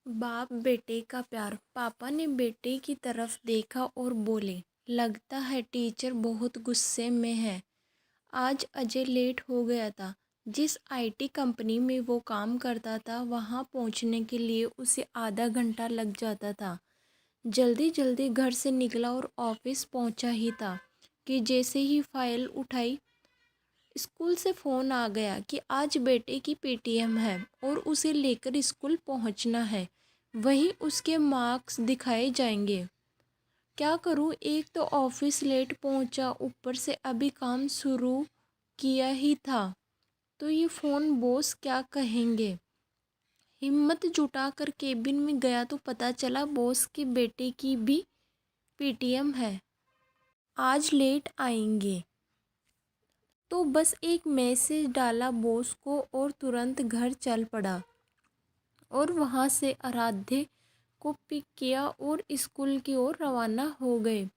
बाप बेटे का प्यार। पापा ने बेटे की तरफ देखा और बोले, लगता है टीचर बहुत गुस्से में है। आज अजय लेट हो गया था। जिस आईटी कंपनी में वो काम करता था वहाँ पहुँचने के लिए उसे आधा घंटा लग जाता था। जल्दी जल्दी घर से निकला और ऑफिस पहुँचा ही था कि जैसे ही फाइल उठाई, स्कूल से फ़ोन आ गया कि आज बेटे की पीटीएम है और उसे लेकर स्कूल पहुंचना है। वहीं उसके मार्क्स दिखाए जाएंगे। क्या करूं, एक तो ऑफिस लेट पहुंचा, ऊपर से अभी काम शुरू किया ही था, तो ये फ़ोन बॉस क्या कहेंगे। हिम्मत जुटाकर केबिन में गया तो पता चला बॉस के बेटे की भी पीटीएम है, आज लेट आएंगे। तो बस एक मैसेज डाला बॉस को और तुरंत घर चल पड़ा और वहाँ से आराध्य को पिक किया और स्कूल की ओर रवाना हो गए।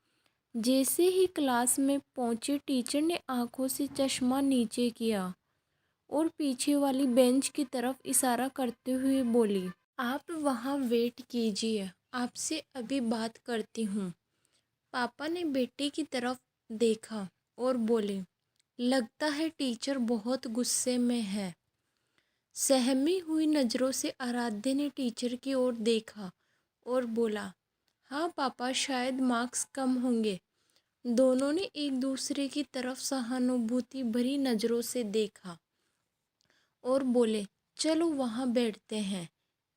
जैसे ही क्लास में पहुँचे, टीचर ने आंखों से चश्मा नीचे किया और पीछे वाली बेंच की तरफ इशारा करते हुए बोली, आप वहाँ वेट कीजिए, आपसे अभी बात करती हूँ। पापा ने बेटे की तरफ देखा और बोले, लगता है टीचर बहुत गुस्से में है। सहमी हुई नज़रों से आराध्य ने टीचर की ओर देखा और बोला, हाँ पापा, शायद मार्क्स कम होंगे। दोनों ने एक दूसरे की तरफ सहानुभूति भरी नज़रों से देखा और बोले, चलो वहाँ बैठते हैं।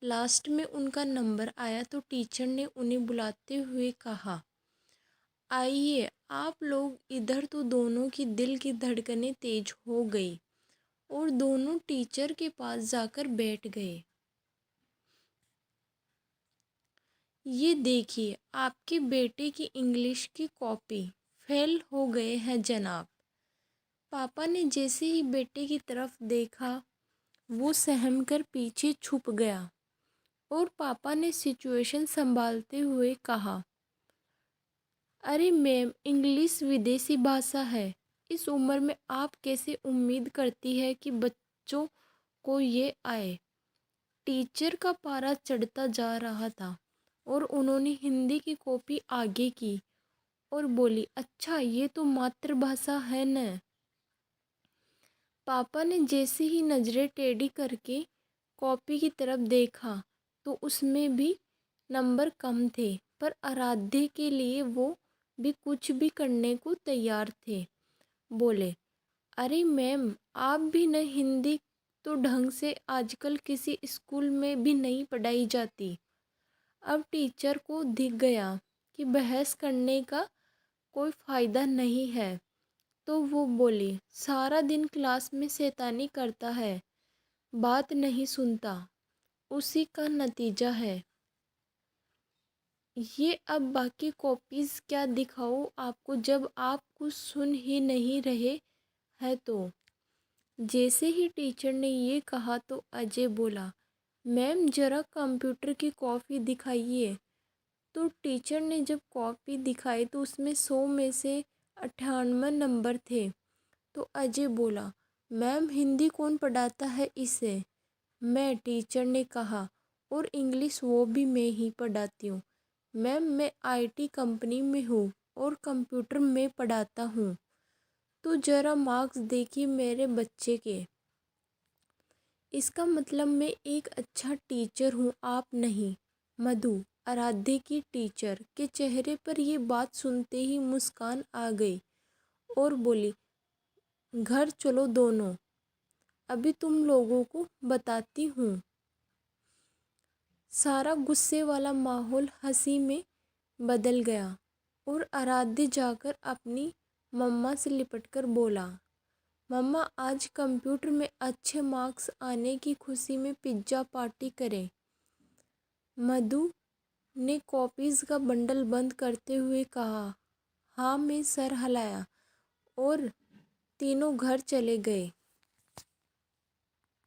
लास्ट में उनका नंबर आया तो टीचर ने उन्हें बुलाते हुए कहा, आइए आप लोग इधर। तो दोनों की दिल की धड़कनें तेज हो गई और दोनों टीचर के पास जाकर बैठ गए। ये देखिए, आपके बेटे की इंग्लिश की कॉपी फेल हो गए हैं जनाब। पापा ने जैसे ही बेटे की तरफ देखा, वो सहम कर पीछे छुप गया और पापा ने सिचुएशन संभालते हुए कहा, अरे मैम, इंग्लिश विदेशी भाषा है। इस उम्र में आप कैसे उम्मीद करती है कि बच्चों को ये आए। टीचर का पारा चढ़ता जा रहा था और उन्होंने हिंदी की कॉपी आगे की और बोली, अच्छा ये तो मातृभाषा है न। पापा ने जैसे ही नज़रें टेढ़ी करके कॉपी की तरफ देखा तो उसमें भी नंबर कम थे, पर आराध्य के लिए वो भी कुछ भी करने को तैयार थे। बोले, अरे मैम, आप भी न, हिंदी तो ढंग से आजकल किसी स्कूल में भी नहीं पढ़ाई जाती। अब टीचर को दिख गया कि बहस करने का कोई फ़ायदा नहीं है, तो वो बोली, सारा दिन क्लास में शैतानी करता है, बात नहीं सुनता, उसी का नतीजा है ये। अब बाकी कॉपीज़ क्या दिखाऊँ आपको, जब आप कुछ सुन ही नहीं रहे हैं तो। जैसे ही टीचर ने ये कहा तो अजय बोला, मैम ज़रा कंप्यूटर की कॉपी दिखाइए। तो टीचर ने जब कॉपी दिखाई तो उसमें 100 में से 98 नंबर थे। तो अजय बोला, मैम हिंदी कौन पढ़ाता है इसे। मैं, टीचर ने कहा, और इंग्लिश वो भी मैं ही पढ़ाती हूँ। मैम मैं आईटी कंपनी में हूँ और कंप्यूटर में पढ़ाता हूँ। तो ज़रा मार्क्स देखिए मेरे बच्चे के। इसका मतलब मैं एक अच्छा टीचर हूँ, आप नहीं। मधु, आराध्य की टीचर, के चेहरे पर ये बात सुनते ही मुस्कान आ गई और बोली, घर चलो दोनों, अभी तुम लोगों को बताती हूँ। सारा गुस्से वाला माहौल हंसी में बदल गया और आराध्य जाकर अपनी मम्मा से लिपटकर बोला, मम्मा आज कंप्यूटर में अच्छे मार्क्स आने की खुशी में पिज्ज़ा पार्टी करें। मधु ने कॉपीज़ का बंडल बंद करते हुए कहा, हाँ में सर हिलाया और तीनों घर चले गए।